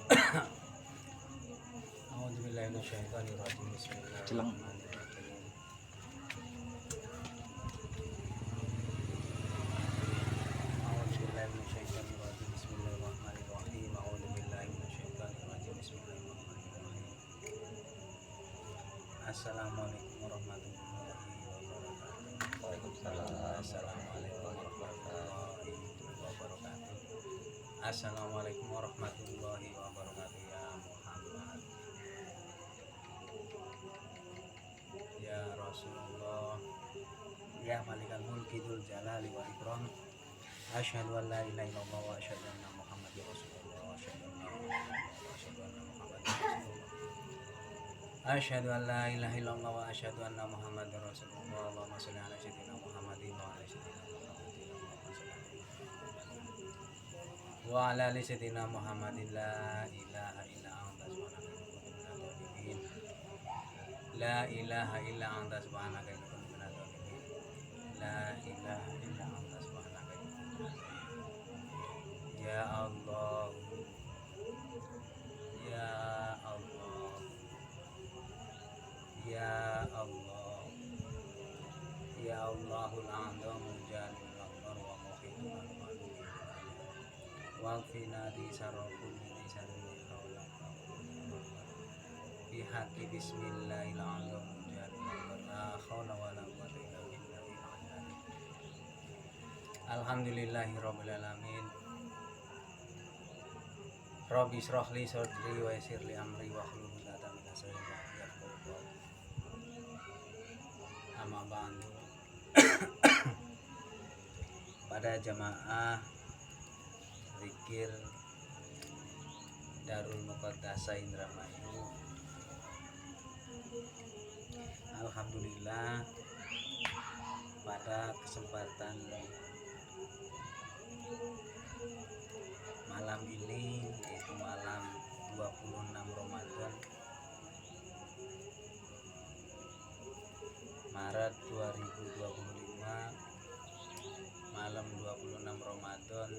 A'udzubillahi minasyaitonirrajim. Bismillahirrahmanirrahim. A'udzubillahi minasyaitonirrajim. Bismillahirrahmanirrahim. A'udzubillahi minasyaitonirrajim. Bismillahirrahmanirrahim. Assalamualaikum warahmatullahi wabarakatuh. Waalaikumsalam. Assalamualaikum warahmatullahi wabarakatuh. Assalamualaikum warahmatullahi wabarakatuh. Ya Muhammad, ya Rasulullah, ya Malikal Mulki Dzul Jalali wal Ikram. Asyhadu an la ilaha illallah wa asyhadu anna Muhammadar Rasulullah wa asyhadu anna Muhammadar Rasulullah. Asyhadu an la ilaha illallah wa asyhadu anna Muhammadar Rasulullah. Allahumma shalli ala sayyidina Muhammadin wa ala sayyidina Muhammadin wa ala ali sayyidina Muhammadin. La ilaha illa anta subhanaka inni kuntu minadh dhalimin. La ilaha illa anta subhanaka inni kuntu minadh dhalimin. La ilaha illa anta subhanaka inni kuntu minadh dhalimin. Ya Allah, ya Allah, ya Allah, ya Allahul a'zamul jalil akbar wa muhyiddul al-ma'lum waqfina di sarokul di saril haula bi haqqi bismillahirrahmanirrahim la haula wala quwwata illa billahil aliyyil azim. Alhamdulillahirabbil alamin. Rabbi shrah li sadri wa yassir li amri wa hlul 'uqdatam min lisani yafqahu qawli. Amma ba'du. Pada jamaah zikir Darul Muqaddasah Indramayu, alhamdulillah pada kesempatan malam ini, yaitu malam 26 Ramadan Maret 2025, malam 26 Ramadan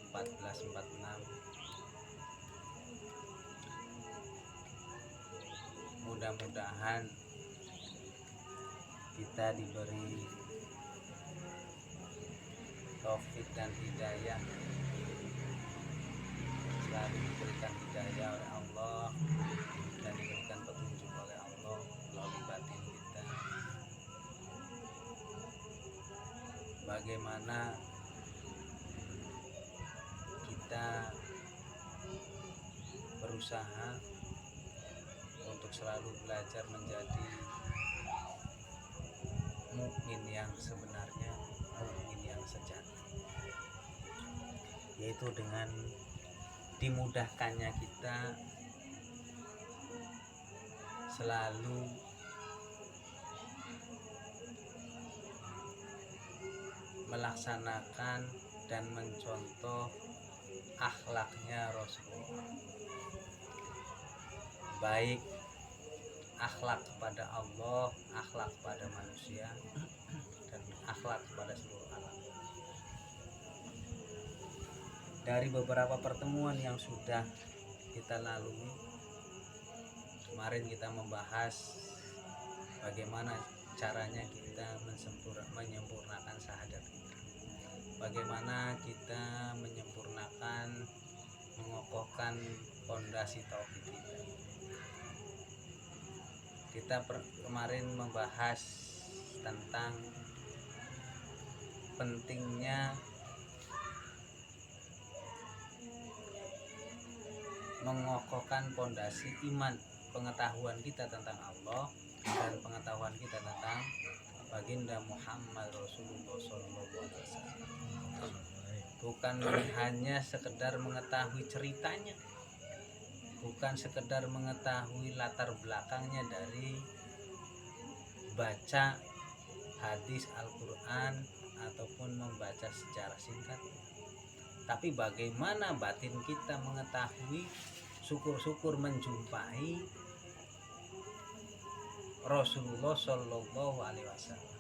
1446, mudah-mudahan kita diberi taufik dan hidayah, selalu diberikan hidayah oleh Allah dan diberikan petunjuk oleh Allah melalui batin kita, bagaimana kita berusaha untuk selalu belajar menjadi mukmin yang sebenarnya, mukmin yang sejati, yaitu dengan dimudahkannya kita selalu melaksanakan dan mencontoh akhlaknya Rasulullah, baik akhlak kepada Allah, akhlak kepada manusia, dan akhlak kepada seluruh alam. Dari beberapa pertemuan yang sudah kita lalui, kemarin kita membahas bagaimana caranya kita menyempurnakan syahadat kita, bagaimana kita menyempurnakan, mengokohkan fondasi tauhid kita. Kita kemarin membahas tentang pentingnya mengokohkan fondasi iman, pengetahuan kita tentang Allah dan pengetahuan kita tentang baginda Muhammad Rasulullah SAW. Bukan hanya sekedar mengetahui ceritanya, bukan sekedar mengetahui latar belakangnya dari baca hadis Al-Quran ataupun membaca sejarah singkat, tapi bagaimana batin kita mengetahui, syukur-syukur menjumpai Rasulullah Shallallahu Alaihi Wasallam.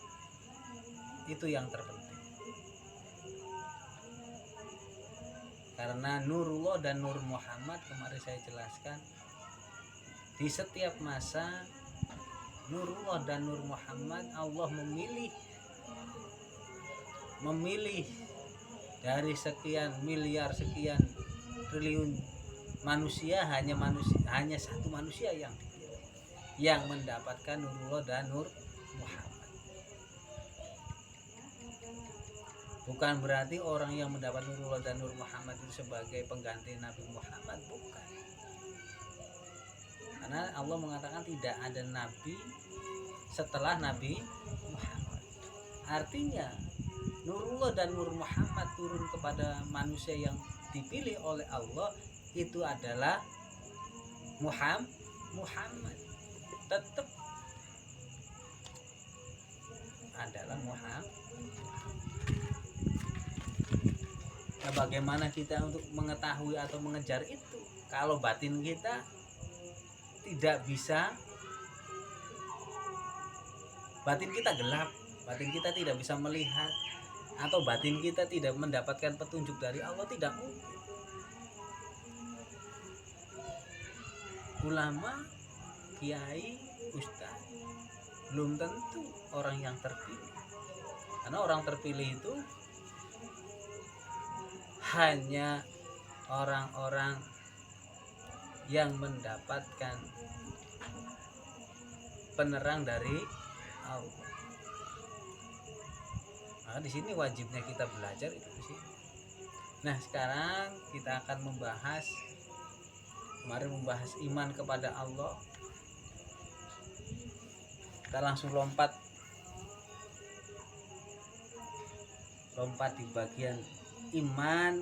Itu yang terpenting. Karena Nurullah dan Nur Muhammad kemarin saya jelaskan, di setiap masa Nurullah dan Nur Muhammad Allah memilih dari sekian miliar, sekian triliun manusia, hanya satu manusia yang dipilih, yang mendapatkan Nurullah dan Nur Muhammad. Bukan berarti orang yang mendapat Nurullah dan Nur Muhammad itu sebagai pengganti Nabi Muhammad, bukan. Karena Allah mengatakan tidak ada nabi setelah Nabi Muhammad. Artinya Nurullah dan Nur Muhammad turun kepada manusia yang dipilih oleh Allah itu adalah Muhammad. Tetap adalah Muhammad. Nah, bagaimana kita untuk mengetahui atau mengejar itu kalau batin kita tidak bisa, batin kita gelap, batin kita tidak bisa melihat, atau batin kita tidak mendapatkan petunjuk dari Allah, tidak mungkin. Ulama, kiai, ustaz belum tentu orang yang terpilih. Karena orang terpilih itu hanya orang-orang yang mendapatkan penerang dari Allah. Nah, di sini wajibnya kita belajar itu di sini. Nah, sekarang kita akan membahas, kemarin membahas iman kepada Allah. Kita langsung lompat di bagian iman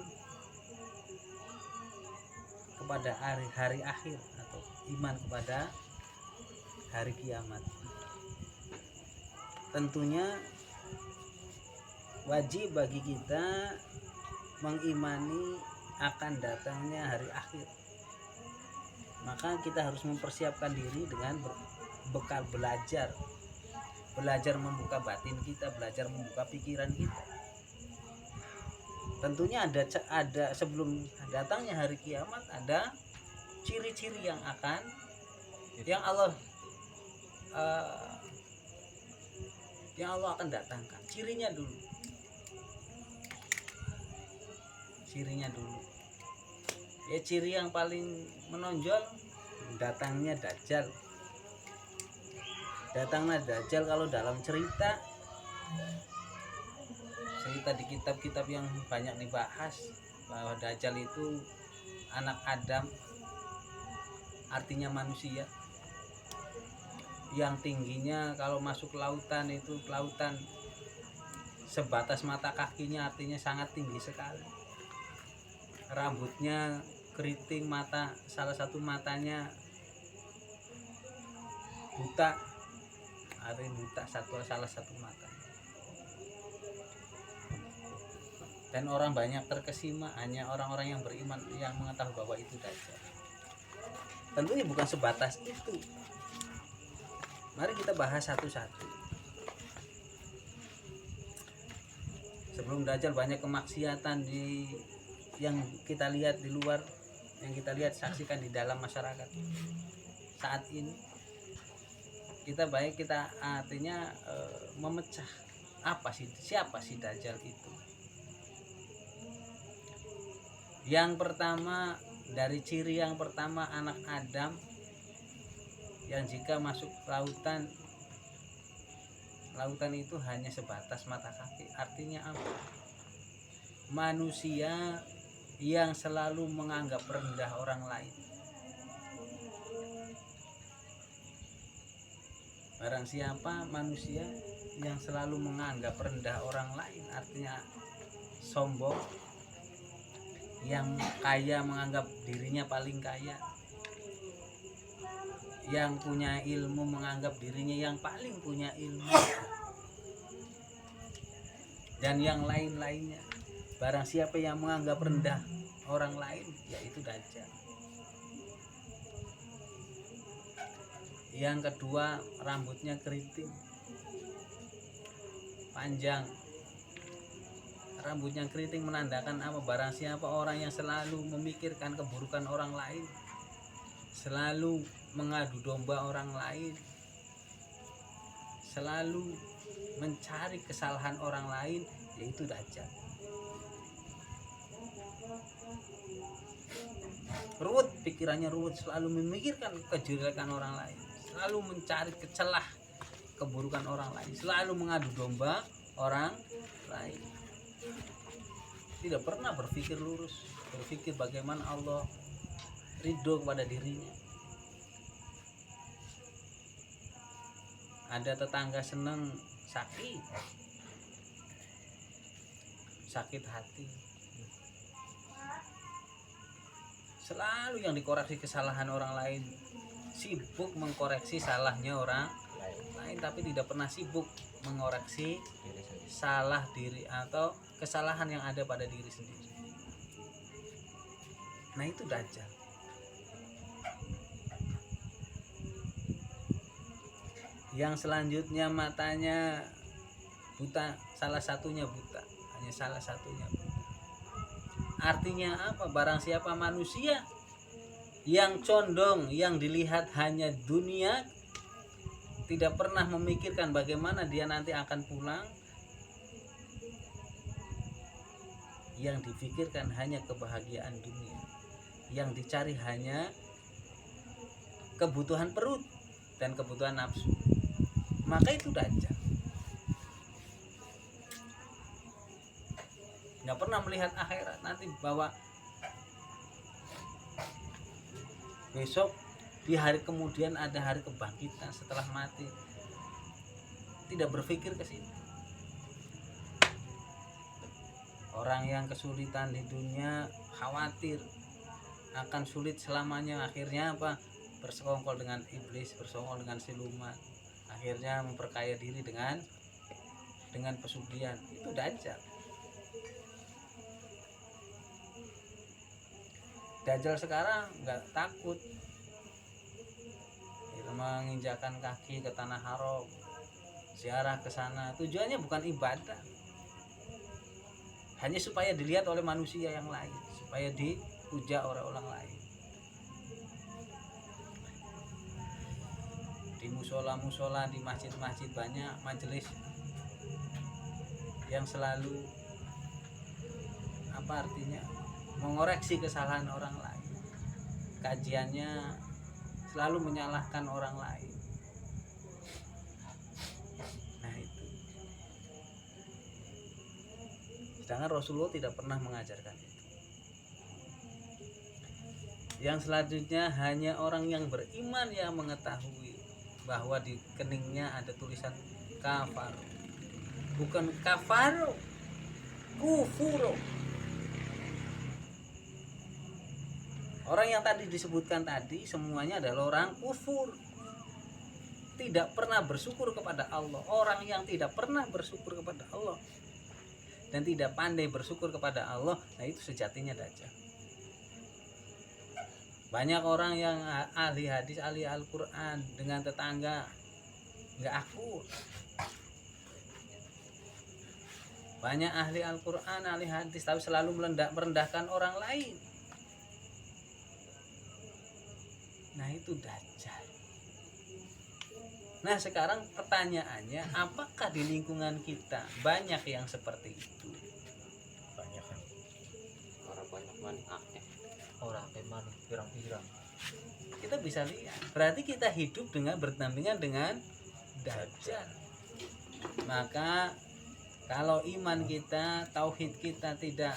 kepada hari akhir atau iman kepada hari kiamat. Tentunya wajib bagi kita mengimani akan datangnya hari akhir. Maka kita harus mempersiapkan diri dengan bekal belajar membuka batin kita, belajar membuka pikiran kita. Tentunya ada sebelum datangnya hari kiamat ada ciri-ciri yang Allah akan datangkan. Cirinya dulu. Ya, ciri yang paling menonjol datangnya Dajjal. Kalau dalam cerita di kitab-kitab yang banyak dibahas bahwa Dajjal itu anak Adam, artinya manusia, yang tingginya kalau masuk lautan itu lautan sebatas mata kakinya, artinya sangat tinggi sekali. Rambutnya keriting, salah satu matanya buta, salah satu mata. Dan orang banyak terkesima, hanya orang-orang yang beriman yang mengetahui bahwa itu Dajjal. Tentunya bukan sebatas itu. Mari kita bahas satu-satu. Sebelum Dajjal banyak kemaksiatan yang kita lihat di luar, yang kita lihat saksikan di dalam masyarakat saat ini. Kita artinya memecah siapa sih Dajjal itu. Yang pertama, dari ciri yang pertama, anak Adam yang jika masuk lautan itu hanya sebatas mata kaki. Artinya apa? Manusia yang selalu menganggap rendah orang lain. Barang siapa manusia yang selalu menganggap rendah orang lain, artinya sombong, yang kaya menganggap dirinya paling kaya, yang punya ilmu menganggap dirinya yang paling punya ilmu, dan yang lain-lainnya. Barang siapa yang menganggap rendah orang lain, yaitu Dajjal. Yang kedua, rambutnya keriting, panjang. rambutnya keriting menandakan apa? Barang siapa orang yang selalu memikirkan keburukan orang lain, selalu mengadu domba orang lain, selalu mencari kesalahan orang lain, yaitu dajjal. Ruwet, pikirannya ruwet, selalu memikirkan kejelekan orang lain, selalu mencari kecelah keburukan orang lain, selalu mengadu domba orang lain. Tidak pernah berpikir lurus, berpikir bagaimana Allah ridho kepada dirinya. Ada tetangga senang sakit hati, selalu yang dikoreksi kesalahan orang lain, sibuk mengkoreksi salahnya orang lain, tapi tidak pernah sibuk mengoreksi salah diri atau kesalahan yang ada pada diri sendiri. Nah, itu dajjal. Yang selanjutnya matanya buta, salah satunya buta, hanya salah satunya buta. Artinya apa? Barang siapa manusia yang condong, yang dilihat hanya dunia, tidak pernah memikirkan bagaimana dia nanti akan pulang, yang dipikirkan hanya kebahagiaan dunia, yang dicari hanya kebutuhan perut dan kebutuhan nafsu, maka itu dajjal. Nggak pernah melihat akhirat nanti, bahwa besok di hari kemudian ada hari kebangkitan setelah mati. Tidak berpikir ke situ. Orang yang kesulitan di dunia khawatir akan sulit selamanya, akhirnya apa? Bersekongkol dengan iblis, bersekongkol dengan siluman, akhirnya memperkaya diri dengan pesugihan. Itu dajjal. Dajjal sekarang nggak takut menginjakan kaki ke tanah haram, ziarah ke sana, tujuannya bukan ibadah, hanya supaya dilihat oleh manusia yang lain, supaya dipuja oleh orang lain. Di musola-musola, di masjid-masjid banyak majelis yang selalu apa artinya? Mengoreksi kesalahan orang lain. Kajiannya selalu menyalahkan orang lain. Nah, itu. Sedangkan Rasulullah tidak pernah mengajarkan itu. Yang selanjutnya hanya orang yang beriman yang mengetahui bahwa di keningnya ada tulisan kafar. Bukan kafaro, kufuro. Orang yang tadi disebutkan tadi semuanya adalah orang kufur, tidak pernah bersyukur kepada Allah. Orang yang tidak pernah bersyukur kepada Allah dan tidak pandai bersyukur kepada Allah, nah itu sejatinya dajjal. Banyak orang yang ahli hadis, ahli Al-Quran, dengan tetangga nggak akur. Banyak ahli Al-Quran, ahli hadis, tapi selalu merendahkan orang lain. Nah, itu dajjal. Nah, sekarang pertanyaannya, apakah di lingkungan kita banyak yang seperti itu? Banyak kan. Orang banyak manfaatnya. Orang teman pirang-pirang. Kita bisa lihat. Berarti kita hidup dengan berdampingan dengan dajjal. Maka kalau iman kita, tauhid kita tidak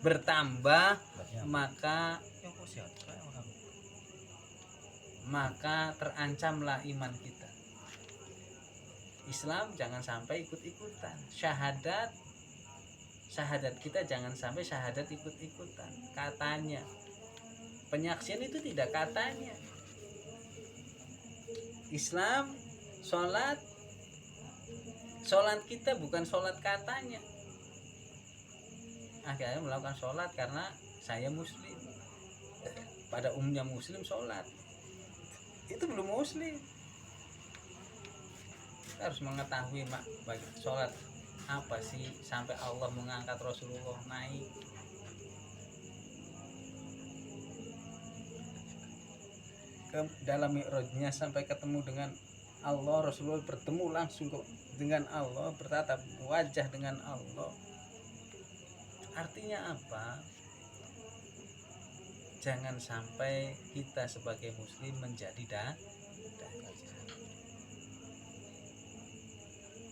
bertambah, maka terancamlah iman kita. Islam jangan sampai ikut-ikutan. Syahadat kita jangan sampai syahadat ikut-ikutan. Katanya. Penyaksian itu tidak katanya. Islam, sholat kita bukan sholat katanya. Akhirnya melakukan sholat karena saya muslim. Pada umumnya muslim sholat, itu belum muslim. Kita harus mengetahui sholat apa sih sampai Allah mengangkat Rasulullah naik? Dalam mi'rajnya sampai ketemu dengan Allah, Rasulullah bertemu langsung dengan Allah, bertatap wajah dengan Allah. Artinya apa? Jangan sampai kita sebagai muslim menjadi dajjal.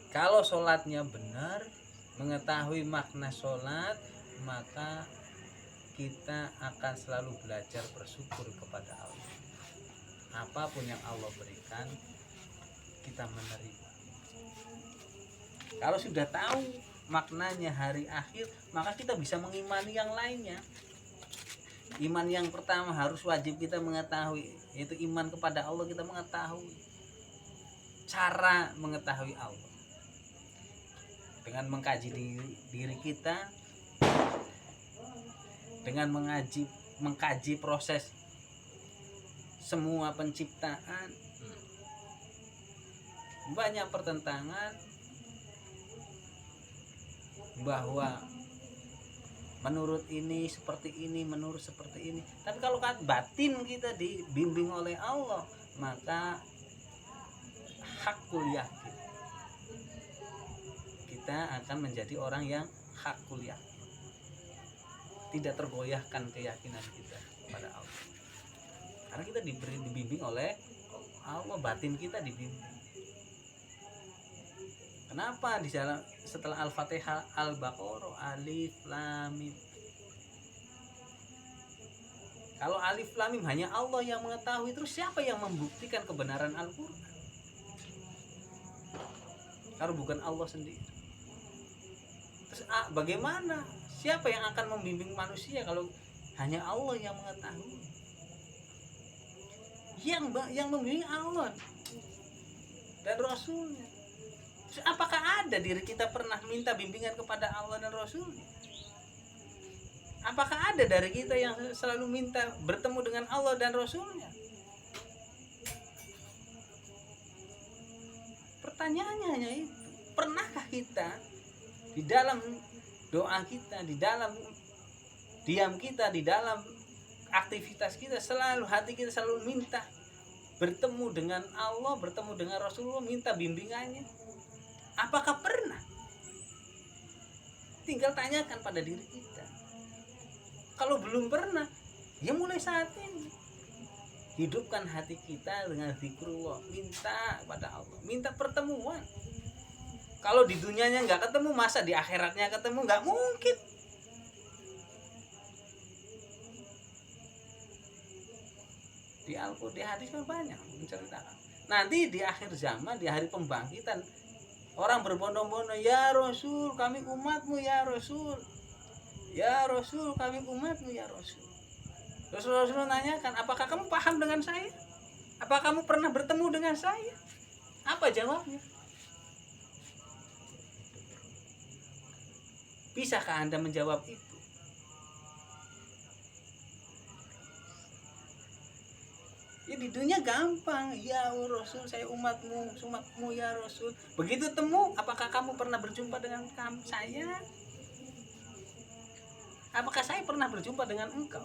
Kalau sholatnya benar, mengetahui makna sholat, maka kita akan selalu belajar bersyukur kepada Allah. Apapun yang Allah berikan, kita menerima. Kalau sudah tahu maknanya hari akhir, maka kita bisa mengimani yang lainnya. Iman yang pertama harus wajib kita mengetahui, yaitu iman kepada Allah. Kita mengetahui cara mengetahui Allah dengan mengkaji diri kita, dengan mengkaji proses semua penciptaan. Banyak pertentangan bahwa menurut ini seperti ini, menurut seperti ini. Tapi kalau batin kita dibimbing oleh Allah, maka hakul yakin, kita akan menjadi orang yang hakul yakin, tidak tergoyahkan keyakinan kita kepada Allah, karena kita dibimbing oleh Allah, batin kita dibimbing. Kenapa di dalam setelah Al-Fatihah Al-Baqarah Alif Lam Mim? Kalau Alif Lam Mim hanya Allah yang mengetahui, terus siapa yang membuktikan kebenaran Al-Qur'an? Kalau bukan Allah sendiri. Terus bagaimana? Siapa yang akan membimbing manusia kalau hanya Allah yang mengetahui? Yang membimbing Allah dan Rasulnya. Apakah ada diri kita pernah minta bimbingan kepada Allah dan Rasulnya? Apakah ada dari kita yang selalu minta bertemu dengan Allah dan Rasulnya? Pertanyaannya hanya itu. Pernahkah kita di dalam doa kita, di dalam diam kita, di dalam aktivitas kita, selalu hati kita selalu minta bertemu dengan Allah, bertemu dengan Rasulullah, minta bimbingannya? Apakah pernah? Tinggal tanyakan pada diri kita. Kalau belum pernah, ya mulai saat ini hidupkan hati kita dengan zikrullah, minta kepada Allah, minta pertemuan. Kalau di dunianya nggak ketemu, masa di akhiratnya ketemu? Nggak mungkin. Di Al-Qur'an, di hadis kan banyak menceritakan. Nanti di akhir zaman, di hari pembangkitan, orang berbondong-bondong, ya Rasul, kami umatmu ya Rasul. Ya Rasul, kami umatmu ya Rasul. Rasul nanyakan, apakah kamu paham dengan saya? Apakah kamu pernah bertemu dengan saya? Apa jawabnya? Bisakah Anda menjawab itu? Ya di dunia gampang, ya Rasul, saya umatmu ya Rasul. Begitu temu, apakah kamu pernah berjumpa dengan saya? Apakah saya pernah berjumpa dengan engkau?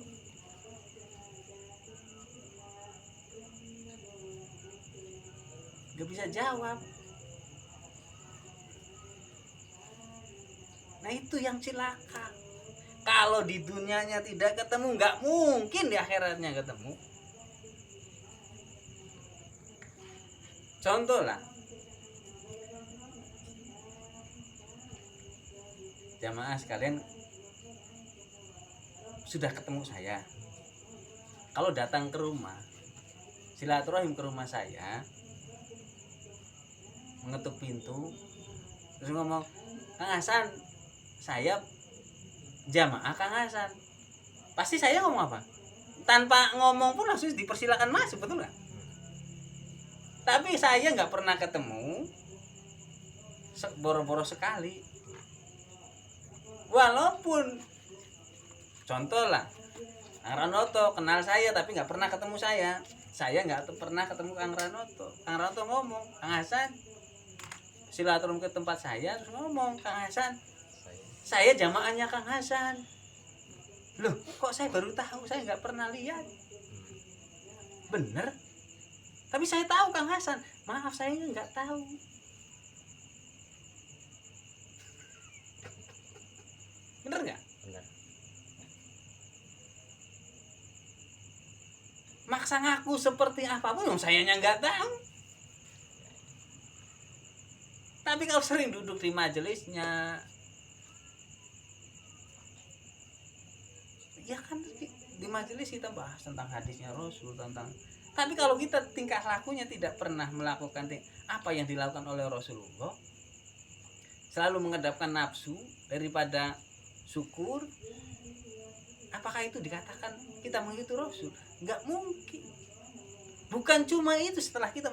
Gak bisa jawab. Nah itu yang celaka. Kalau di dunianya tidak ketemu, gak mungkin di akhiratnya ketemu. Contoh lah, jamaah sekalian sudah ketemu saya. Kalau datang ke rumah, silaturahim ke rumah saya, mengetuk pintu, terus ngomong, Kang Hasan, saya jamaah Kang Hasan. Pasti saya ngomong apa? Tanpa ngomong pun langsung dipersilakan masuk, betul nggak? Tapi saya nggak pernah ketemu, boro-boro sekali. Walaupun contoh lah, Kang Ranoto kenal saya tapi nggak pernah ketemu saya nggak pernah ketemu Kang Ranoto. Kang Ranoto ngomong, Kang Hasan, silaturahmi ke tempat saya terus ngomong, Kang Hasan, saya saya jamaahnya Kang Hasan. Loh, kok saya baru tahu, saya nggak pernah lihat. Bener. Tapi saya tahu Kang Hasan. Maaf, saya nggak tahu. Bener nggak? benar. Maksa ngaku seperti apapun yang sayanya nggak tahu. Tapi kalau sering duduk di majelisnya, ya kan di majelis kita bahas tentang hadisnya Rasul, tentang. Tapi kalau kita tingkah lakunya tidak pernah melakukan apa yang dilakukan oleh Rasulullah, selalu mengedepankan nafsu daripada syukur, apakah itu dikatakan kita mengikuti Rasul? Nggak mungkin. Bukan cuma itu, setelah kita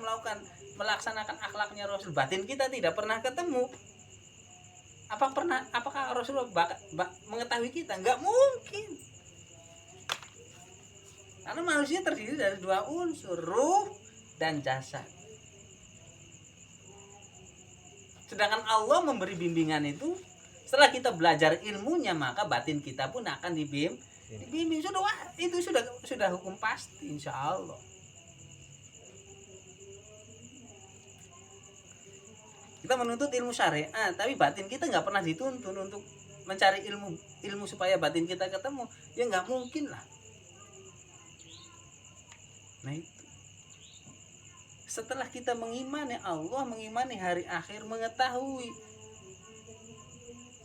melaksanakan akhlaknya Rasul, batin kita tidak pernah ketemu. Apakah Rasulullah mengetahui kita? Nggak mungkin. Karena manusia terdiri dari dua unsur, ruh dan jasad. Sedangkan Allah memberi bimbingan itu, setelah kita belajar ilmunya, maka batin kita pun akan dibimbing. Itu sudah hukum pasti, insya Allah. Kita menuntut ilmu syariat, tapi batin kita nggak pernah dituntun untuk mencari ilmu supaya batin kita ketemu. Ya nggak mungkin lah. Nah itu. Setelah kita mengimani Allah, mengimani hari akhir, mengetahui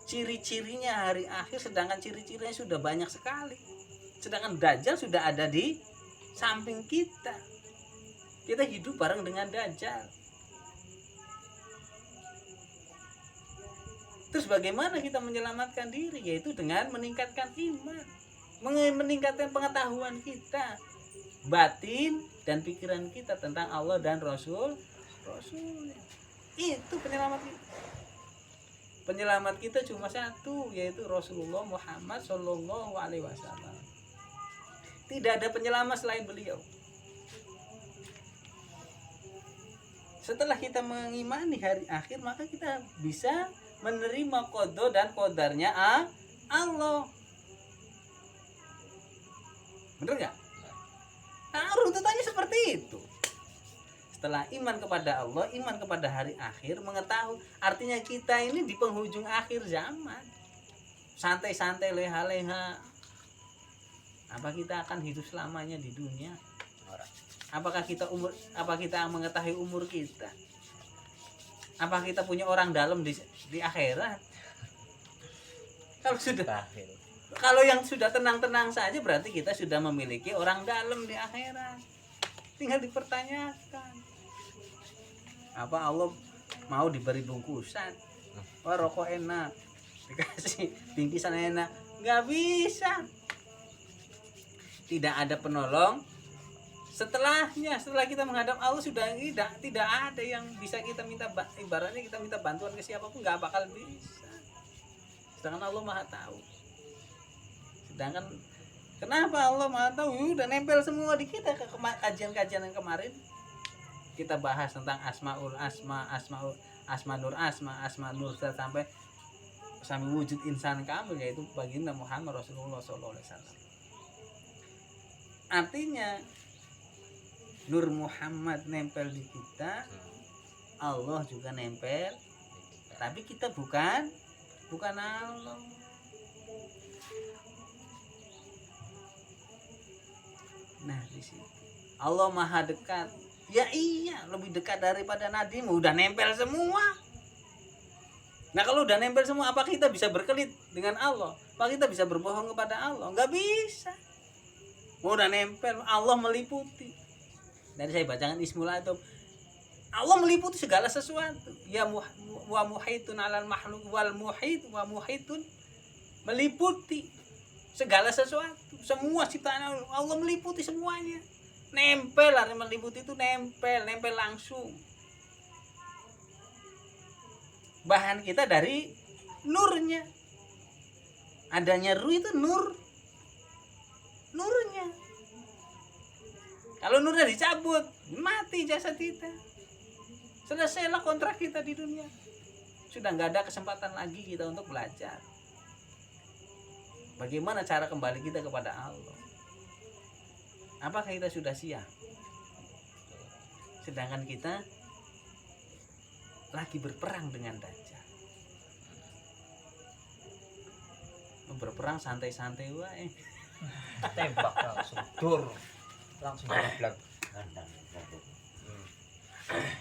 ciri-cirinya hari akhir, sedangkan ciri-cirinya sudah banyak sekali. Sedangkan Dajjal sudah ada di samping kita. Kita hidup bareng dengan Dajjal. Terus bagaimana kita menyelamatkan diri? Yaitu dengan meningkatkan iman, meningkatkan pengetahuan kita, batin dan pikiran kita tentang Allah dan Rasulnya. Itu penyelamat kita. Penyelamat kita cuma satu, yaitu Rasulullah Muhammad Shallallahu Alaihi Wasallam. Tidak ada penyelamat selain beliau. Setelah kita mengimani hari akhir, maka kita bisa menerima qada dan qadarnya Allah. Bener nggak? Nah, runtutannya seperti itu. Setelah iman kepada Allah, iman kepada hari akhir, mengetahui artinya kita ini di penghujung akhir zaman. Santai-santai, leha-leha. Apa kita akan hidup selamanya di dunia? Apakah kita mengetahui umur kita? Apa kita punya orang dalam di akhirat? Kalau yang sudah tenang-tenang saja berarti kita sudah memiliki orang dalam di akhirat. Tinggal dipertanyakan. Apa Allah mau diberi bungkusan? Wah, rokok enak, dikasih bingkisan enak? Nggak bisa. Tidak ada penolong setelahnya. Setelah kita menghadap Allah sudah tidak ada yang bisa kita minta, ibaratnya kita minta bantuan ke siapapun nggak bakal bisa. Sedangkan Allah Maha tahu. Sedangkan kenapa Allah Maha tahu? Udah nempel semua di kita. Kajian-kajian yang kemarin kita bahas tentang asma nur sampai wujud insan kamil, yaitu baginda Muhammad Rasulullah SAW. Artinya Nur Muhammad nempel di kita, Allah juga nempel, tapi kita bukan Allah. Nah di sini Allah Maha dekat. Ya iya, lebih dekat daripada nadimu, udah nempel semua. Nah kalau udah nempel semua, apa kita bisa berkelit dengan Allah? Apa kita bisa berbohong kepada Allah? Nggak bisa. Udah nempel, Allah meliputi. Dari saya bacakan Ismul Adab, Allah meliputi segala sesuatu. Ya wa muhitun alal makhluk wal muhit wa muhitun, meliputi segala sesuatu, semua ciptaan Allah meliputi semuanya. Nempel, artinya meliputi itu nempel langsung. Bahan kita dari nurnya. Adanya ruh itu nurnya. Kalau nurnya dicabut, mati jasad kita. Selesailah kontrak kita di dunia. sudah nggak ada kesempatan lagi kita untuk belajar. Bagaimana cara kembali kita kepada Allah? Apakah kita sudah siap? Sedangkan kita lagi berperang dengan Dajjal. Berperang santai-santai wae. Tembak langsung dur. Langsung jeblak.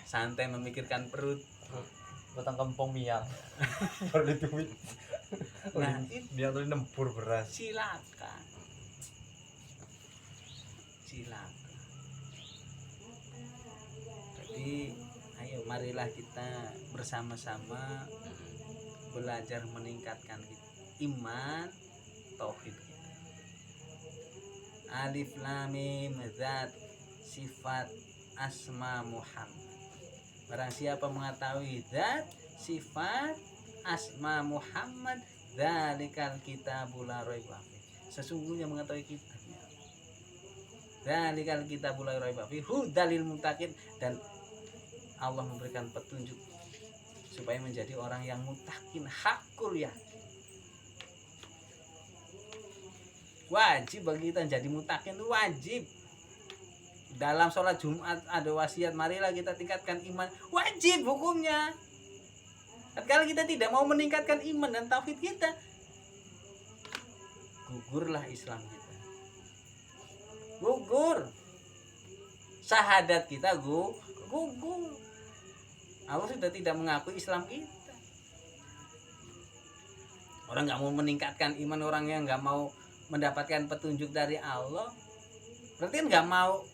Santai memikirkan perut. Batang kempong miang. Beli duit. Nah, Miang tuh nembur beras. silakan. Jadi ayo marilah kita bersama-sama belajar meningkatkan iman tauhid kita. Alif lam mim zat sifat asma Muhammad. Barang siapa mengetahui zat sifat asma Muhammad, dzalikal kitabul la raiba fi. Sesungguhnya mengetahui kitabnya. Dzalikal kitabul la raiba fi hudalil muttaqin, dan Allah memberikan petunjuk supaya menjadi orang yang mutakin, hakul yakin. Wajib bagi kita jadi mutakin, itu wajib. Dalam sholat Jumat ada wasiat, marilah kita tingkatkan iman, wajib hukumnya. Kalau kita tidak mau meningkatkan iman dan tauhid kita, gugurlah Islam kita. Gugur. Syahadat kita gugur. Allah sudah tidak mengakui Islam kita. Orang nggak mau meningkatkan iman, orang yang nggak mau mendapatkan petunjuk dari Allah, berarti kan nggak mau,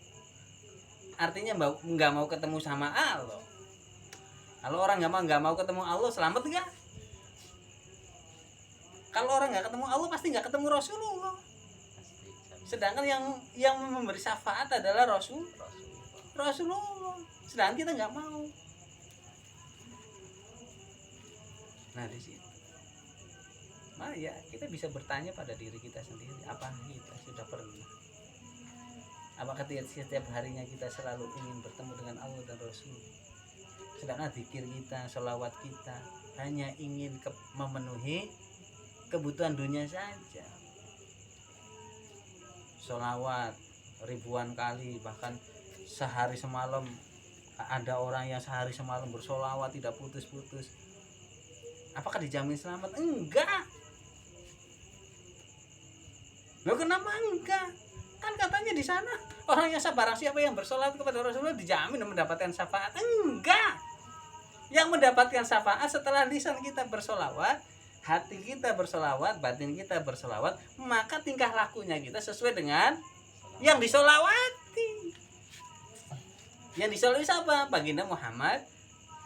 artinya nggak mau ketemu sama Allah. Kalau orang nggak mau ketemu Allah, selamat nggak? Kalau orang nggak ketemu Allah, pasti nggak ketemu Rasulullah. Sedangkan yang memberi syafaat adalah Rasulullah. Sedangkan kita nggak mau. Nah di situ, ya kita bisa bertanya pada diri kita sendiri, apa kita sudah pernah? Apakah setiap harinya kita selalu ingin bertemu dengan Allah dan Rasul? Sedangkan zikir kita, sholawat kita hanya ingin memenuhi kebutuhan dunia saja. Sholawat ribuan kali, bahkan sehari semalam. Ada orang yang sehari semalam bersolawat tidak putus-putus. Apakah dijamin selamat? Enggak. Loh kenapa enggak? Kan katanya di sana orang yang barang siapa yang bersolawat kepada Rasulullah dijamin mendapatkan syafaat. Enggak. Yang mendapatkan syafaat setelah lisan kita bersolawat, hati kita bersolawat, batin kita bersolawat, maka tingkah lakunya kita sesuai dengan yang disolawati. Yang disolawati siapa? Baginda Muhammad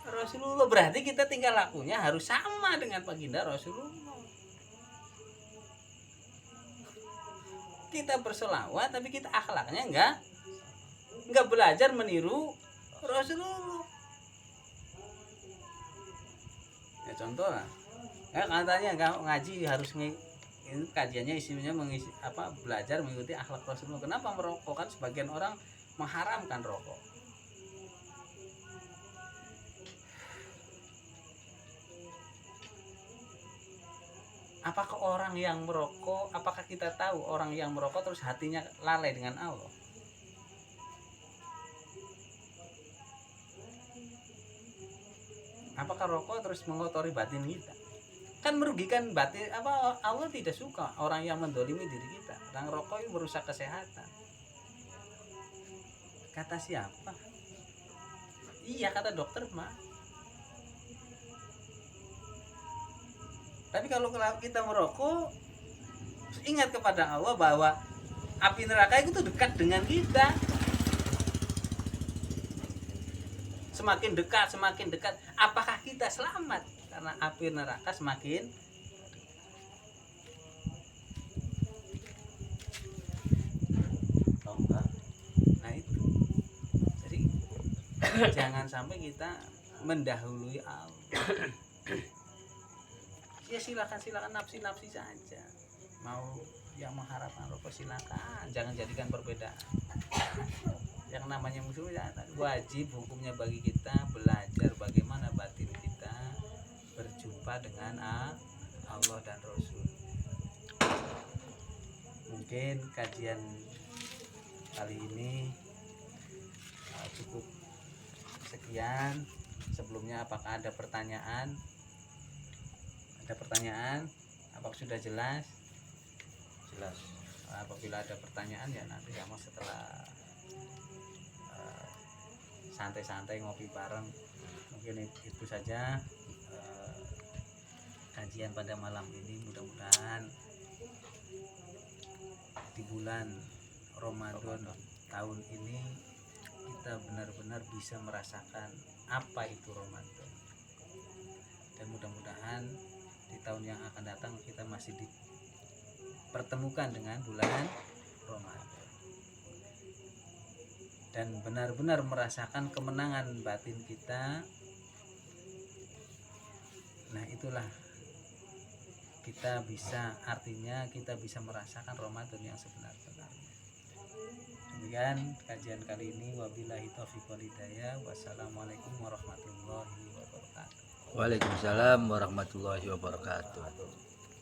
Rasulullah. Berarti kita tingkah lakunya harus sama dengan baginda Rasulullah. Kita bersolawat tapi kita akhlaknya enggak belajar meniru Rasulullah. Ya contoh lah. Katanya ngaji harus ini kajiannya isinya mengisi belajar mengikuti akhlak Rasulullah. Kenapa merokok? Kan sebagian orang mengharamkan rokok. Apakah orang yang merokok, apakah kita tahu orang yang merokok terus hatinya lalai dengan Allah? Apakah rokok terus mengotori batin kita? Kan merugikan batin, Allah tidak suka orang yang mendolimi diri kita. Orang rokok itu merusak kesehatan. Kata siapa? Iya, kata dokter mah. Tapi kalau kita merokok, ingat kepada Allah bahwa api neraka itu dekat dengan kita. Semakin dekat. Apakah kita selamat? Karena api neraka semakin. Nah itu. Jadi jangan sampai kita mendahului Allah. Ya silakan nafsi saja. Mau yang mengharapkan rokok silakan, jangan jadikan perbedaan. Yang namanya musuh ya wajib hukumnya bagi kita belajar bagaimana batin kita berjumpa dengan Allah dan Rasul. Mungkin kajian kali ini cukup sekian. Sebelumnya apakah ada pertanyaan? Ada pertanyaan? Apakah sudah jelas? Jelas. Apabila ada pertanyaan ya nanti kamu setelah santai-santai ngopi bareng. Mungkin itu saja kajian pada malam ini. Mudah-mudahan di bulan Ramadan tahun ini kita benar-benar bisa merasakan apa itu Ramadan, dan mudah-mudahan di tahun yang akan datang kita masih dipertemukan dengan bulan Ramadan dan benar-benar merasakan kemenangan batin kita. Nah, itulah kita bisa, artinya kita bisa merasakan Ramadan yang sebenar-benarnya. Demikian kajian kali ini. Wabillahi taufiq wal hidayah. Wassalamualaikum warahmatullahi wabarakatuh. Waalaikumsalam warahmatullahi wabarakatuh.